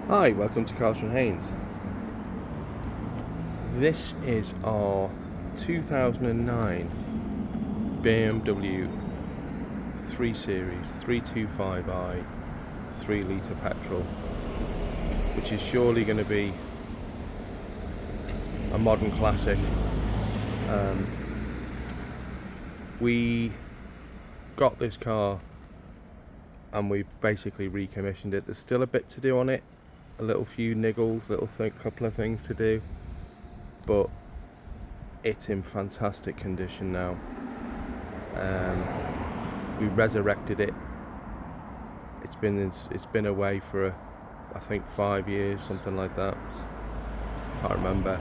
Hi, welcome to Carter & Haynes. This is our 2009 BMW 3 Series 325i 3 litre petrol, which is surely going to be a modern classic. We got this car and we've basically recommissioned it. There's still a bit to do on it, a little few niggles, couple of things to do, but it's in fantastic condition now. We resurrected it. It's been away for I think 5 years, something like that. Can't remember.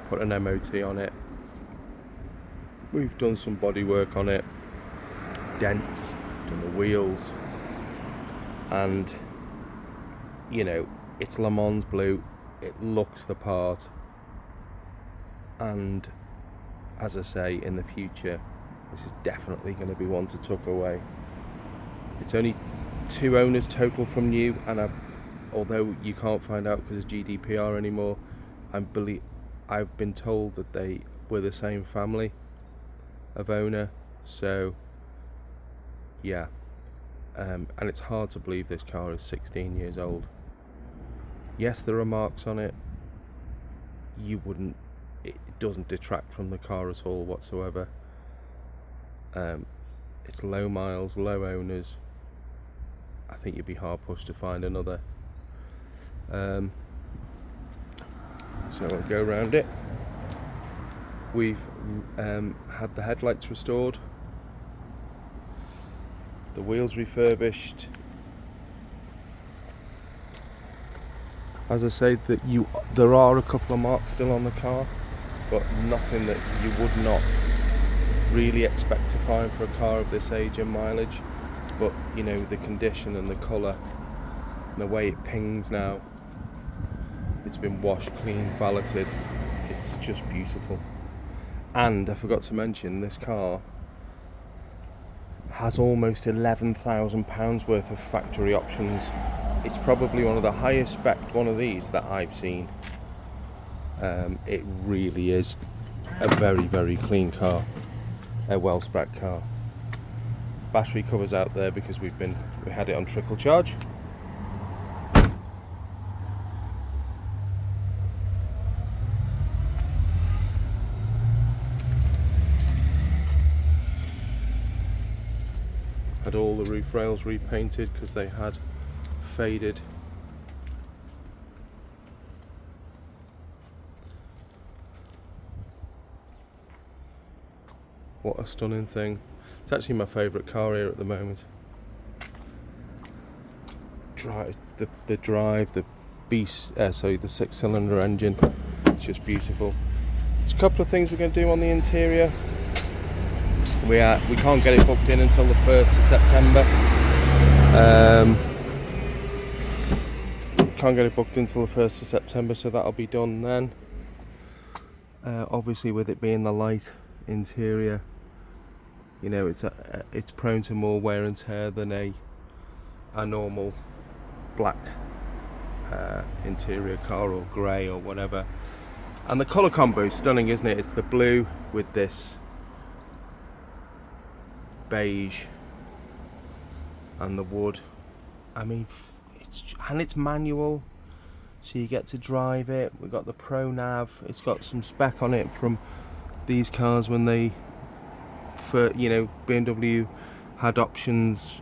Put an MOT on it. We've done some body work on it, dents, done the wheels, and you know, it's Le Mans blue, it looks the part, and as I say, in the future this is definitely going to be one to tuck away. It's only 2 owners total from new, and although you can't find out because of GDPR anymore, I've been told that they were the same family of owner, so yeah, and it's hard to believe this car is 16 years old. Yes, there are marks on it. It doesn't detract from the car at all whatsoever. It's low miles, low owners. I think you'd be hard pushed to find another. So I'll go around it. We've had the headlights restored, the wheels refurbished. As I say, there are a couple of marks still on the car, but nothing that you would not really expect to find for a car of this age and mileage. But you know, the condition and the colour and the way it pings now, it's been washed clean, valeted, it's just beautiful. And I forgot to mention, this car has almost £11,000 worth of factory options. It's probably one of the highest spec one of these that I've seen. It really is a very, very clean car, a well spec car. Battery covers out there because we had it on trickle charge. Had all the roof rails repainted because they had faded. What a stunning thing. It's actually my favourite car here at the moment. The drive, the 6-cylinder engine, it's just beautiful. There's a couple of things we're going to do on the interior. We can't get it booked in until the 1st of September. Can't get it booked until the 1st of September, so that'll be done then. Obviously, with it being the light interior, you know, it's prone to more wear and tear than a normal black interior car, or grey or whatever. And the colour combo is stunning, isn't it? It's the blue with this beige and the wood. I mean, it's manual, so you get to drive it. We've got the Pro Nav. It's got some spec on it from these cars when BMW had options,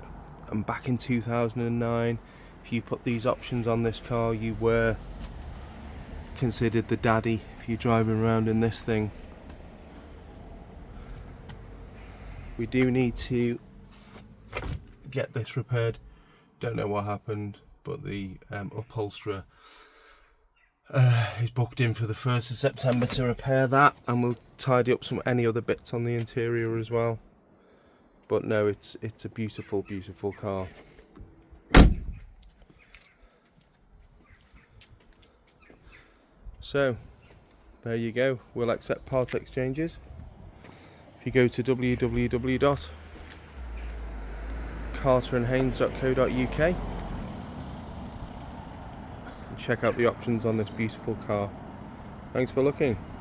and back in 2009, if you put these options on this car, you were considered the daddy if you're driving around in this thing. We do need to get this repaired. Don't know what happened, but the upholsterer is booked in for the 1st of September to repair that, and we'll tidy up any other bits on the interior as well. But no, it's a beautiful, beautiful car. So there you go. We'll accept part exchanges. If you go to www.carterandhaynes.co.uk, check out the options on this beautiful car. Thanks for looking.